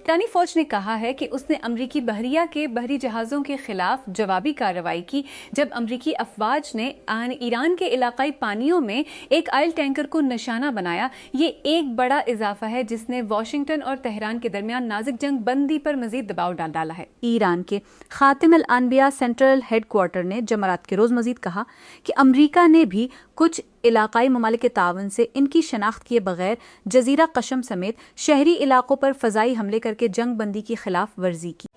पाकिस्तानी फौज ने कहा है कि उसने अमरीकी बहरिया के बहरी जहाज़ों के खिलाफ जवाबी कार्रवाई की जब अमरीकी अफवाज ने ईरान के इलाकाई पानियों में एक ऑयल टैंकर को निशाना बनाया। ये एक बड़ा इजाफा है जिसने वाशिंगटन और तेहरान के दरमियान नाजुक जंग बंदी पर मजीद दबाव डाला है। ईरान के खातिम अल अनबिया सेंट्रल हेडक्वार्टर ने जमरात के रोज मजीद कहा कि अमरीका ने भी कुछ इलाकाई ममालिक के तावन से इनकी शनाख्त किए बगैर जजीरा कशम समेत शहरी इलाकों पर फजाई हमले करके जंग बंदी की खिलाफ वर्जी की।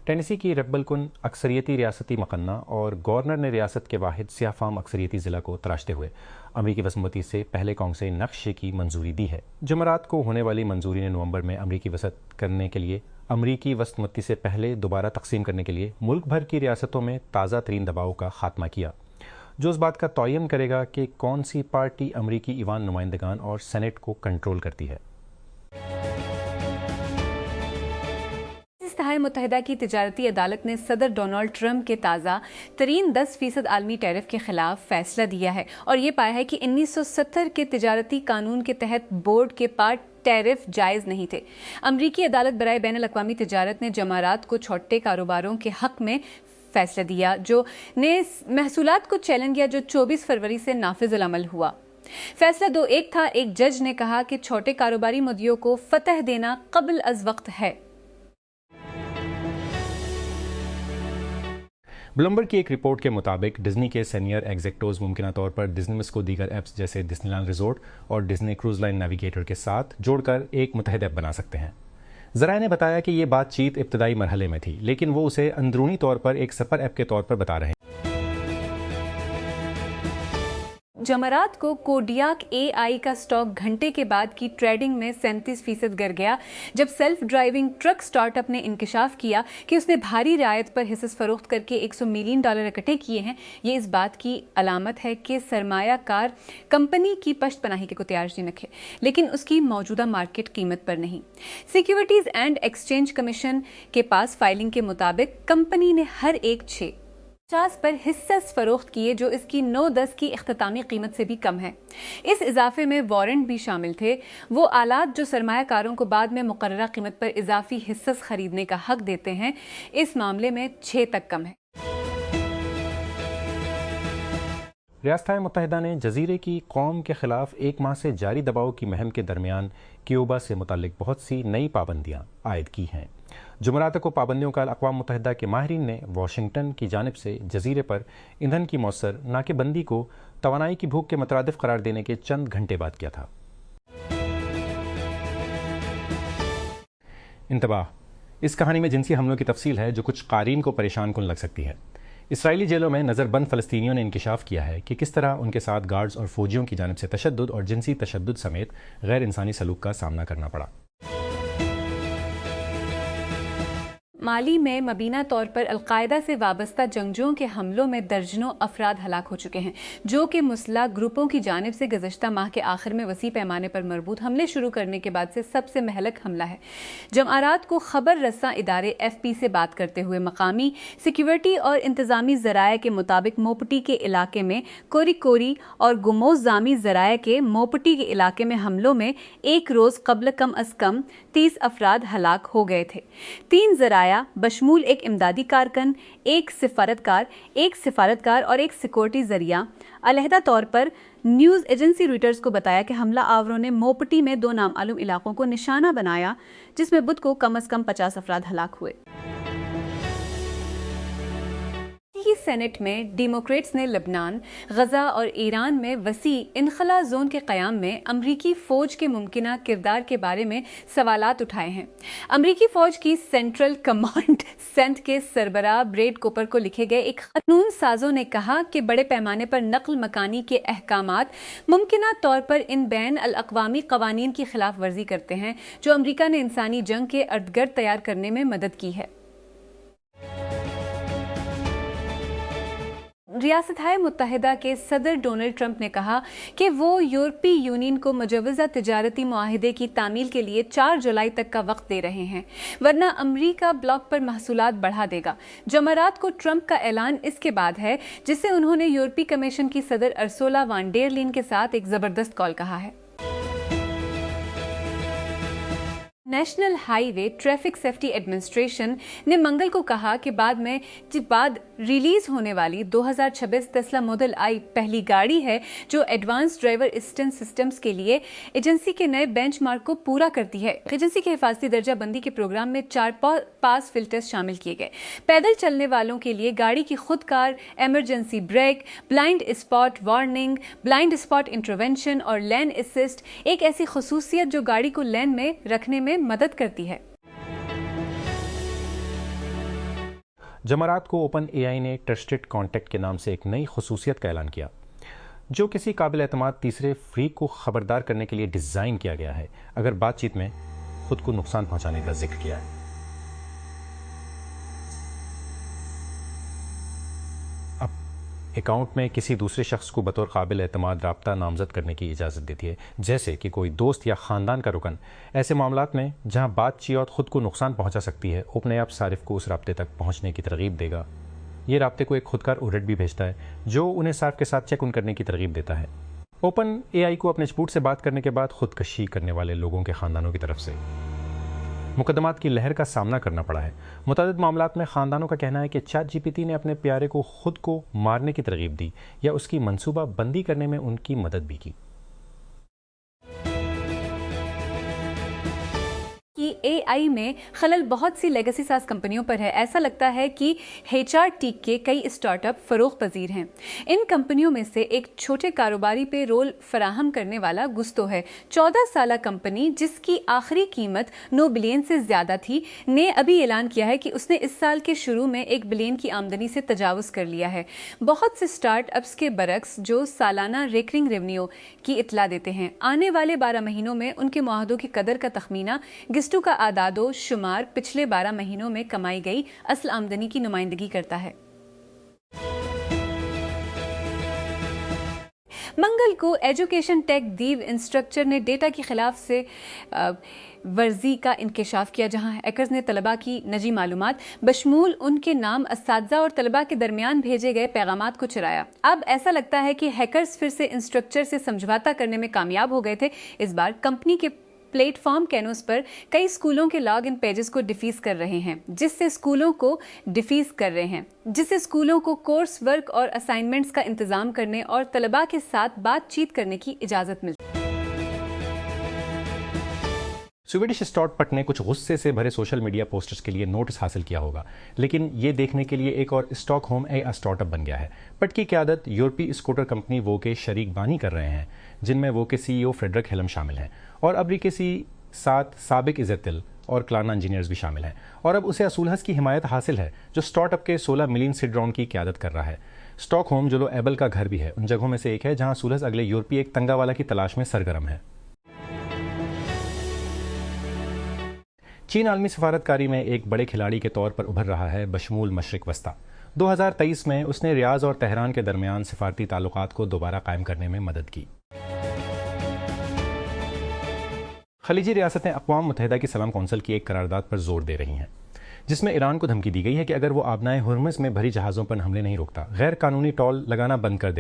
टेनेसी की रब्बलकुन अक्सरियती रियासती मकन्ना और गवर्नर ने रियासत के वाहिद सियाफाम अक्सरियती ज़िला को तराशते हुए अमरीकी वसमती से पहले कौंसे नक्शे की मंजूरी दी है। जमरात को होने वाली मंजूरी ने नवंबर में अमरीकी वसत करने के लिए अमरीकी वसमती से पहले दोबारा तकसीम करने के लिए मुल्क भर की रियासतों में ताज़ा तरीन दबाव का खात्मा किया, जो इस बात का तयन करेगा कि कौन सी पार्टी अमरीकी ईवान नुमाइंदगान और सेनेट को कंट्रोल करती है। मुत्तहिदा की तिजारती अदालत ने सदर डोनाल्ड ट्रंप के ताज़ा तरीन 10% आलमी टैरिफ के खिलाफ फैसला दिया है और ये पाया है कि 1970 के तिजारती कानून के तहत बोर्ड के पार्ट टैरिफ जायज़ नहीं थे। अमरीकी अदालत बराए बैनुल अक़वामी तिजारत ने जमारात को छोटे कारोबारों के हक में फैसला दिया जो ने महसूलात को चैलेंज किया, जो 24 फरवरी से नाफिज़ुल अमल हुआ। फैसला 2-1 था। एक जज ने कहा कि छोटे कारोबारी मुद्दियों को फतह देना कबल अज़ वक्त है। ब्लूमबर्ग की एक रिपोर्ट के मुताबिक डिज्नी के सीनियर एग्जेक्टिव्स मुमकिन तौर पर डिज्नीमिस को दीगर ऐप्स जैसे डिज्नीलैंड रिजोर्ट और डिज्नी क्रूज लाइन नेविगेटर के साथ जोड़कर एक मुतहद ऐप बना सकते हैं। ज़राए ने बताया कि ये बातचीत इब्तदाई मरहले में थी, लेकिन वो उसे अंदरूनी तौर पर एक सफ़र ऐप के तौर पर बता रहे हैं। जमरात को कोडियाक AI का स्टॉक घंटे के बाद की ट्रेडिंग में 37% गिर गया जब सेल्फ ड्राइविंग ट्रक स्टार्टअप ने इंकशाफ किया कि उसने भारी रियायत पर हिस्से फरोख्त करके $100 मिलियन इकट्ठे किए हैं। ये इस बात की अलामत है कि सरमायाकार कंपनी की पश्तपनाही के को तैयार नहीं रखे, लेकिन उसकी मौजूदा मार्केट कीमत पर नहीं। सिक्योरिटीज एंड एक्सचेंज कमीशन के पास फाइलिंग के मुताबिक कंपनी ने हर एक 6.50 पर हिस्सा फरोख्त किए, जो इसकी 9-10 की इख्तितामी कीमत से भी कम है। इस इजाफे में वारंट भी शामिल थे, वो आलात जो सरमायाकारों को बाद में मुकर्ररा कीमत पर इजाफी हिस्सा खरीदने का हक देते हैं। इस मामले में 6 तक कम है। रियासत मुत्तहिदा ने जजीरे की कौम के खिलाफ एक माह से जारी दबाव की मुहिम के दरमियान क्यूबा से मुतालिक बहुत सी नई पाबंदियाँ आयद की हैं। जुमरात को पाबंदियों का अक़वाम मुत्तहिदा के माहिरीन ने वाशिंगटन की जानिब से जजीरे पर ईंधन की मौसर नाकेबंदी को तवानाई की भूख के मुतरादिफ करार देने के चंद घंटे बाद किया था। इंतबाह, इस कहानी में जिनसी हमलों की तफसील है जो कुछ क़ारीन को परेशान कुन लग सकती है। इसराइली जेलों में नज़रबंद फ़लस्तीनियों ने इंकिशाफ किया है कि किस तरह उनके साथ गार्ड्स और फौजियों की जानिब से तशद्दुद और जिनसी तशद्दुद समेत गैर इंसानी सलूक का सामना करना पड़ा। माली में मबीना तौर पर अलकायदा से वाबस्ता जंगजुओं के हमलों में दर्जनों अफराद हलाक हो चुके हैं, जो कि मुसल्लह ग्रुपों की जानिब से गुज़श्ता माह के आखिर में वसी पैमाने पर मरबूत हमले शुरू करने के बाद से सबसे महलक हमला है। जमारात को खबर रस्सां इदारे FP से बात करते हुए मकामी सिक्योरिटी और इंतजामी ज़राए के मुताबिक मोपटी के इलाके में कोरी और गुमोज़ामी ज़राए के मोपटी के इलाके में हमलों में एक रोज़ कबल कम अज़ कम 30 अफराद हलाक हो गए थे। 3 ज़राया बशमूल एक इमदादी कारकन, एक सिफारतकार और एक सिक्योरिटी जरिया अलहदा तौर पर न्यूज़ एजेंसी रॉयटर्स को बताया कि हमला आवरों ने मोपटी में 2 नामालूम इलाकों को निशाना बनाया, जिसमें बुध को कम अज़ कम 50 अफराद हलाक हुए। सेनेट में डेमोक्रेट्स ने लबनान, गजा और ईरान में वसी इनखला जोन के क़याम में अमरीकी फ़ौज के मुमकिना किरदार के बारे में सवालात उठाए हैं। अमरीकी फ़ौज की सेंट्रल कमांड सेंट के सरबराह ब्रेड कोपर को लिखे गए एक कानून साजों ने कहा कि बड़े पैमाने पर नकल मकानी के अहकामात मुमकिना तौर पर इन बैन अल अक़वामी क़वानीन की खिलाफ वर्जी करते हैं, जो अमरीका ने इंसानी जंग के अर्दगर्द तैयार करने में मदद की है। रियासत-ए मुत्तहिदा के सदर डोनाल्ड ट्रंप ने कहा कि वो यूरोपीय यूनियन को मुजव्वज़ा तिजारती मुआहिदे की तामील के लिए 4 जुलाई तक का वक्त दे रहे हैं, वरना अमरीका ब्लॉक पर महसूलात बढ़ा देगा। जमरात को ट्रंप का ऐलान इसके बाद है, जिसे उन्होंने यूरोपीय कमीशन की सदर अर्सुला वान डेर लीन के साथ एक ज़बरदस्त कॉल कहा है। National highway traffic safety administration ने मंगल को कहा कि बाद रिलीज होने वाली 2026 टेस्ला मॉडल आई पहली गाड़ी है जो एडवांस ड्राइवर असिस्टेंस सिस्टम्स के लिए एजेंसी के नए बेंचमार्क को पूरा करती है। एजेंसी के हिफाजती दर्जा बंदी के प्रोग्राम में 4 पास फिल्टर्स शामिल किए गए। पैदल चलने वालों के लिए गाड़ी की खुदकार emergency brake, blind spot warning, blind spot intervention और लेन असिस्ट एक ऐसी खुसूसियत जो गाड़ी को लेन में रखने में मदद करती है। जमरात को ओपन एआई ने ट्रस्टेड कॉन्टैक्ट के नाम से एक नई खुसूसियत का ऐलान किया जो किसी काबिल एतमाद तीसरे फ्रीक को खबरदार करने के लिए डिज़ाइन किया गया है अगर बातचीत में खुद को नुकसान पहुंचाने का जिक्र किया है। अकाउंट में किसी दूसरे शख्स को बतौर काबिल एतमाद राब्ता नामजद करने की इजाज़त देती है, जैसे कि कोई दोस्त या ख़ानदान का रुकन। ऐसे मामलात में जहां बातचीत खुद को नुकसान पहुंचा सकती है, ओपन ऐप सारिफ को उस राब्ते तक पहुंचने की तरगीब देगा। ये राब्ते को एक खुदकार अलर्ट भी भेजता है जो उन्हें सार्फ के साथ चेक इन करने की तरगीब देता है। ओपन एआई को अपने स्पूट से बात करने के बाद खुदकशी करने वाले लोगों के ख़ानदानों की तरफ से मुकदमात की लहर का सामना करना पड़ा है। मुतअद्दिद मामलात में ख़ानदानों का कहना है कि ChatGPT ने अपने प्यारे को खुद को मारने की तरगीब दी या उसकी मनसूबा बंदी करने में उनकी मदद भी की। कि एआई में खलल बहुत सी लेगेसी साज कंपनियों पर है। ऐसा लगता है कि HR टीक के कई स्टार्टअप फरोख पजीर हैं। इन कंपनियों में से एक छोटे कारोबारी पे रोल फराहम करने वाला गुस्तो है। 14 साला कंपनी जिसकी आखिरी कीमत 9 बिलियन से ज्यादा थी ने अभी ऐलान किया है कि उसने इस साल के शुरू में 1 बिलियन की आमदनी से तजावुज कर लिया है। बहुत से स्टार्टअप्स के बरक्स जो सालाना रेकरिंग रेवेन्यू की इतला देते हैं, आने वाले 12 महीनों में उनके मुआहदों की कदर का तखमीना गिस्टू का आदादो शुमार पिछले 12 महीनों में कमाई गई असल आमदनी की नुमाइंदगी करता है। मंगल को एजुकेशन टेक दीव इंस्ट्रक्चर ने डेटा की खिलाफ से वर्जी का इंकशाफ किया, जहां हैकर्स ने तलबा की निजी मालूमात बशमूल उनके नाम, असातिज़ा और तलबा के दरमियान भेजे गए पैगामात को चुराया। अब ऐसा लगता है कि हैकर्स फिर से इंस्ट्रक्चर से समझौता करने में कामयाब हो गए थे। इस बार कंपनी के प्लेटफॉर्म कैनोस पर कई स्कूलों के लॉग इन पेजेस को डिफीज कर रहे हैं, जिससे स्कूलों को कोर्स वर्क और असाइनमेंट्स का इंतजाम करने और तलबा के साथ बातचीत करने की इजाजत मिलती है। स्वीडिश स्टार्टअप ने कुछ गुस्से से भरे सोशल मीडिया पोस्टर्स के लिए नोटिस हासिल किया होगा, लेकिन ये देखने के लिए एक और स्टॉकहोम स्टार्टअप बन गया है। पट की क़यादत यूरोपीय स्कूटर कंपनी वो के शरीक बानी कर रहे हैं, जिनमें वो के CEO फ्रेडरिक हेलम शामिल हैं और अबरी के साथ साबिक इज़्ज़तिल और क्लाना इंजीनियर्स भी शामिल हैं। और अब उसे असूलहस की हिमायत हासिल है जो स्टार्टअप के 16 मिलियन सीड राउंड की क़यादत कर रहा है। स्टॉकहोम जो एबल का घर भी है, उन जगहों में से एक है जहाँ असूलहस अगले यूरोपीय एक तंगावाला की तलाश में सरगर्म है। चीन आलमी सफारतकारी में एक बड़े खिलाड़ी के तौर पर उभर रहा है बशमूल मशरिक वस्ता। 2023 में उसने रियाज और तेहरान के दरमियान सिफारती ताल्लुकात को दोबारा कायम करने में मदद की। खलीजी रियासतें अक़वाम मुत्तहिदा की सलाम कौंसिल की एक करारदाद पर जोर दे रही हैं, जिसमें ईरान को धमकी दी गई है कि अगर वो आबनाए हुर्मुज़ में भरी जहाज़ों पर हमले नहीं रोकता, गैर कानूनी टोल लगाना बंद कर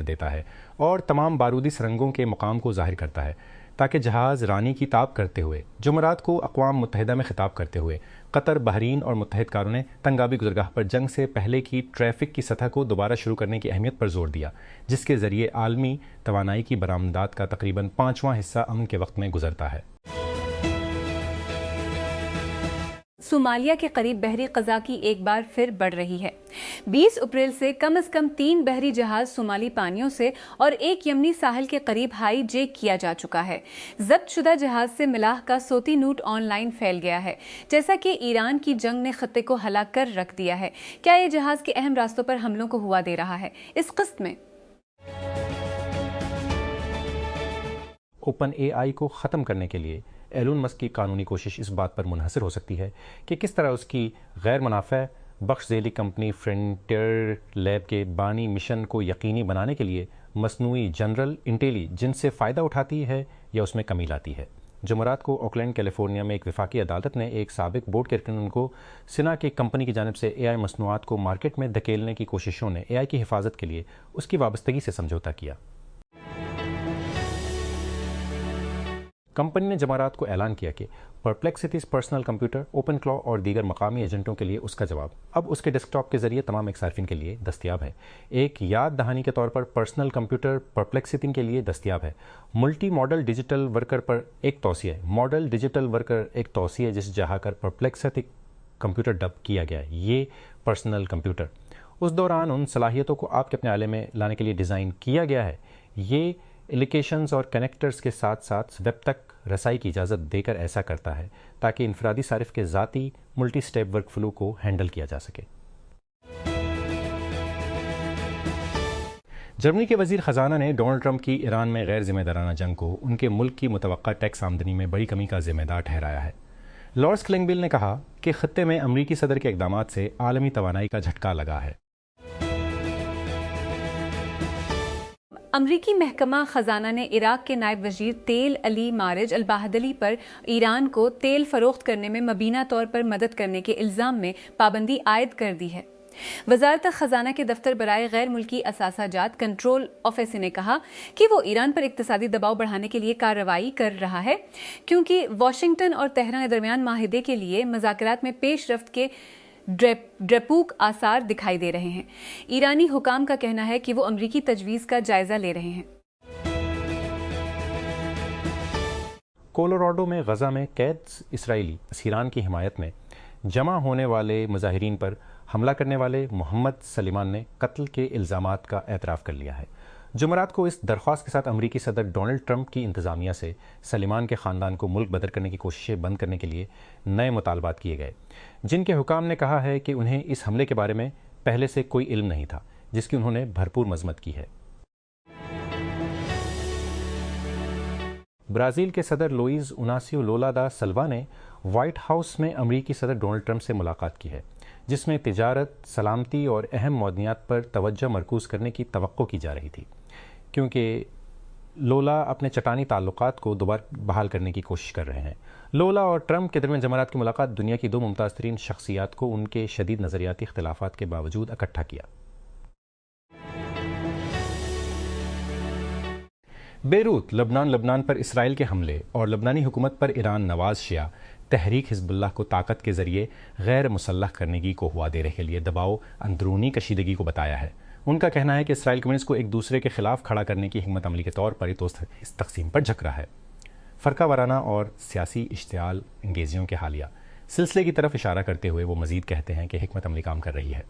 देता है और तमाम बारूदी सुरंगों के मुकाम को जाहिर करता है, ताकि जहाज़ रानी की ताब करते हुए जुमरात को अक़वाम मुत्तहिदा में खिताब करते हुए कतर, बहरीन और मुत्तहिद कारों ने तंगाबी गुज़रगाह पर जंग से पहले की ट्रैफ़िक की सतह को दोबारा शुरू करने की अहमियत पर जोर दिया, जिसके ज़रिए आलमी तवानाई की बरामदात का तकरीबन 5वां हिस्सा अमन के वक्त में गुजरता है। सोमालिया के करीब बहरी क़ज़ा की एक बार फिर बढ़ रही है। 20 अप्रैल से कम 3 बहरी जहाज सोमाली पानियों से और एक यमनी साहिल के करीब हाई जैक किया जा चुका है। जब्त शुदा जहाज से मिलाह का सोती नोट ऑनलाइन फैल गया है, जैसा कि ईरान की जंग ने खत्ते को हलाक कर रख दिया है। क्या ये जहाज के अहम रास्तों पर हमलों को हुआ दे रहा है? इस किस्त में ओपन AI को ख़त्म करने के लिए एलोन मस्क की कानूनी कोशिश इस बात पर मुनहसर हो सकती है कि किस तरह उसकी गैर मुनाफ़ा बख्श ज़ैली कंपनी फ्रंटियर लैब के बानी मिशन को यकीनी बनाने के लिए मसनूई जनरल इंटेलिजेंस से फ़ायदा उठाती है या उसमें कमी लाती है। जुमरात को ओकलैंड कैलिफोर्निया में एक वफाकी अदालत ने एक साबिक बोर्ड कारकुन को सिना की कंपनी की जानिब से AI मसनूआत को मार्केट में धकेलने की कोशिशों ने AI की हिफाजत के लिए उसकी वाबस्तगी से समझौता किया। कंपनी ने जमारात को ऐलान किया कि परप्लेक्सिटीज पर्सनल कंप्यूटर, ओपन क्लॉ और दीगर मकामी एजेंटों के लिए उसका जवाब अब उसके डेस्कटॉप के जरिए तमाम सार्फिन के लिए दस्तियाब है। एक याद दहानी के तौर पर पर्सनल कंप्यूटर परप्लेक्सिटी के लिए दस्तियाब है। मल्टी मॉडल डिजिटल वर्कर पर एक तौसिया है। मॉडल डिजिटल वर्कर एक तौसिया है जिसे जहाकर परप्लेक्सिटी कंप्यूटर डब किया गया है। ये पर्सनल कंप्यूटर उस दौरान उन सलाहियतों को आपके अपने आले में लाने के लिए डिज़ाइन किया गया है। ये एप्लीकेशंस और कनेक्टर्स के साथ साथ वेब तक रसाई की इजाज़त देकर ऐसा करता है ताकि इनफरादी सारिफ के ज़ाती मल्टी स्टेप वर्क फ्लो को हैंडल किया जा सके। जर्मनी के वज़ीर ख़जाना ने डोनाल्ड ट्रंप की ईरान में गैर जिम्मेदाराना जंग को उनके मुल्क की मुतवक्का टैक्स आमदनी में बड़ी कमी का जिम्मेदार ठहराया है। लॉर्ड्स क्लिंगबिल ने कहा कि खत्ते में अमरीकी सदर के इक़दामात से आलमी तवानाई का झटका लगा है। अमरीकी महकमा ख़जाना ने इराक के नायब वज़ीर तेल अली मारिज अल बाहदली पर ईरान को तेल फ़रोख्त करने में मुबीना तौर पर मदद करने के इल्ज़ाम में पाबंदी आयद कर दी है। वज़ारत ख़जाना के दफ्तर बराए गैर मुल्की असासाजात कंट्रोल ऑफिस ने कहा कि वो ईरान पर इक़्तिसादी दबाव बढ़ाने के लिए कार्रवाई कर रहा है क्योंकि वाशिंगटन और तेहरान के दरमियान माहिदे के लिए मुज़ाकरात में पेशरफ्त के ड्रेपूक आसार दिखाई दे रहे हैं। ईरानी हुकाम का कहना है कि वो अमरीकी तजवीज़ का जायजा ले रहे हैं। कोलोराडो में गजा में कैद इसराइली असीरान की हिमायत में जमा होने वाले मुजाहिरीन पर हमला करने वाले मोहम्मद सलीमान ने कत्ल के इल्ज़ामात का एतराफ़ कर लिया है। जुमरात को इस दरख्वास्त के साथ अमरीकी सदर डोनाल्ड ट्रंप की इंतज़ामिया से सलीमान के ख़ानदान को मुल्क बदर करने की कोशिशें बंद करने के लिए नए मुतालबात किए गए, जिनके हुकाम ने कहा है कि उन्हें इस हमले के बारे में पहले से कोई इल्म नहीं था, जिसकी उन्होंने भरपूर मज़म्मत की है। ब्राज़ील के सदर लुइस इनासियो लुला दा सिल्वा ने वाइट हाउस में अमरीकी सदर डोनाल्ड ट्रंप से मुलाकात की है, जिसमें तिजारत, सलामती और अहम मौदनियात पर तवज्जो मरकूज़ करने की तवक्को की जा रही थी, क्योंकि लोला अपने चटानी ताल्लुकात को दोबारा बहाल करने की कोशिश कर रहे हैं। लोला और ट्रंप के दरमियान जमारात की मुलाकात दुनिया की दो मुमताज़ तरीन शख्सियात को उनके शदीद नज़रियाती इख्तिलाफ़ात के बावजूद इकट्ठा किया। बेरूत लबनान पर इसराइल के हमले और लबनानी हुकूमत पर ईरान नवाज शिया तहरीक हिज़्बुल्लाह को ताकत के ज़रिए गैर मुसल्लह करने की कोहवा देने के लिए दबाव अंदरूनी कशीदगी को बताया है। उनका कहना है कि इसराइल कम्युनिस्ट को एक दूसरे के खिलाफ खड़ा करने की हिम्मत अमली के तौर पर इस तकसीम पर झक रहा है। फ़रका वाराना और सियासी इश्तियाल अंगेजियों के हालिया सिलसिले की तरफ इशारा करते हुए वो मज़ीद कहते हैं कि हिकमत अमली काम कर रही है।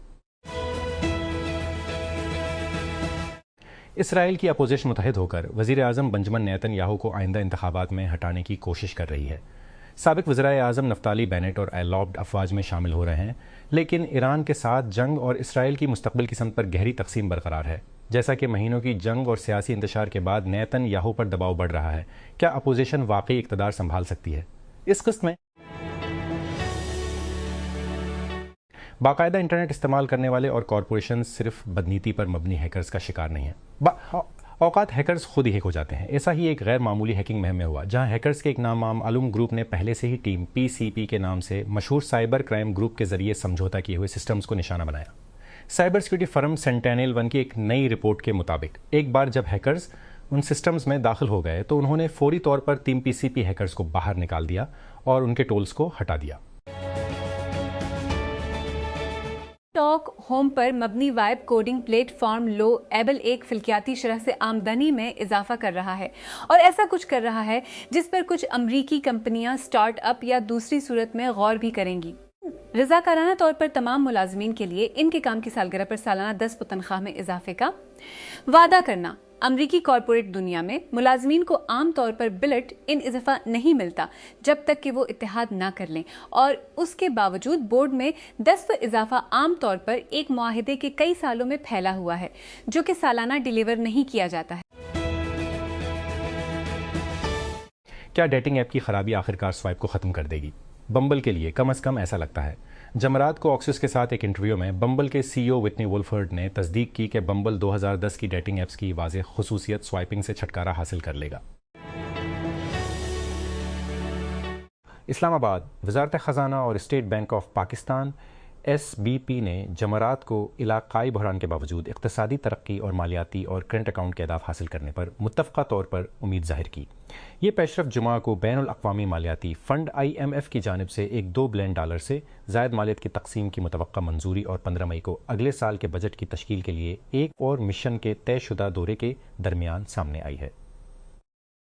इसराइल की अपोजिशन मुतहद होकर वज़ीर आज़म बेंजामिन नेतन्याहू को आइंदा इंतखाबात में हटाने की कोशिश कर रही है। साबिक वज़ीर आज़म नफ्ताली बेनेट और एलॉब्ड अफवाज में शामिल हो रहे हैं, लेकिन ईरान के साथ जंग और इसराइल की मुस्तकबिल की समत पर गहरी तकसीम बरकरार है। जैसा कि महीनों की जंग और सियासी इंतशार के बाद नेतन्याहू पर दबाव बढ़ रहा है, क्या अपोजिशन वाकई इक़्तिदार संभाल सकती है? इस किस्त में बाकायदा इंटरनेट इस्तेमाल करने वाले और कॉरपोरेशन सिर्फ बदनीति पर मबनी हैकर्स का शिकार नहीं है। औकात हैकर्स खुद ही हैक हो जाते हैं। ऐसा ही एक गैर मामूली हैकिंग मुहिम में हुआ, जहां हैकर्स के एक नामालूम ग्रुप ने पहले से ही टीम PCP के नाम से मशहूर साइबर क्राइम ग्रुप के जरिए समझौता किए हुए सिस्टम्स को निशाना बनाया। साइबर सिक्योरिटी फर्म सेंटेनियल-1 की एक नई रिपोर्ट के मुताबिक एक बार जब हैकर्स उन सिस्टम्स में दाखिल हो गए तो उन्होंने फौरी तौर पर टीम PCP हैकर्स को बाहर निकाल दिया और उनके टोल्स को हटा दिया। टॉक होम पर मबनी वेब कोडिंग प्लेटफॉर्म लो एबल एक फिल्कियाती शरह से आमदनी में इजाफा कर रहा है और ऐसा कुछ कर रहा है जिस पर कुछ अमरीकी कंपनियां स्टार्टअप या दूसरी सूरत में गौर भी करेंगी। रज़ाकाराना तौर पर तमाम मुलाजमीन के लिए इनके काम की सालगिरह पर सालाना 10 तनख्वाह में इजाफे का वादा करना। अमरीकी कॉरपोरेट दुनिया में मुलाजमीन को आम तौर पर बिलट इन इजाफा नहीं मिलता जब तक कि वो इत्तेहाद ना कर लें, और उसके बावजूद बोर्ड में 10% इजाफा आम तौर पर एक मुआहिदे के कई सालों में फैला हुआ है जो कि सालाना डिलीवर नहीं किया जाता है। क्या डेटिंग ऐप की खराबी आखिरकार स्वाइप को ख़त्म कर देगी? बम्बल के लिए कम अज़ कम ऐसा लगता है। जमरात को ऑक्सिस के साथ एक इंटरव्यू में बम्बल के CEO विटनी वुल्फर्ड ने तस्दीक की कि बम्बल 2010 की डेटिंग ऐप्स की वाज़ेह खुसूसियत स्वाइपिंग से छुटकारा हासिल कर लेगा। इस्लामाबाद, वज़ारत ख़ज़ाना और state bank of Pakistan SBP ने जमरात को इलाकाई बहरान के बावजूद इक़्तिसादी तरक्की और मालियाती और करंट अकाउंट के अहदाफ हासिल करने पर मुत्तफ़क़ा तौर पर उम्मीद ज़ाहिर की। ये पेशरफ जुमा को बैनुल अक़वामी मालियाती फ़ंड IMF की जानिब से एक $2 बिलियन से ज़ायद मालियत की तक़सीम की मुतवक्का मंजूरी और 15 मई को अगले साल के बजट की तश्कील के लिए एक और मिशन के तयशुदा दौरे के दरमियान सामने आई है।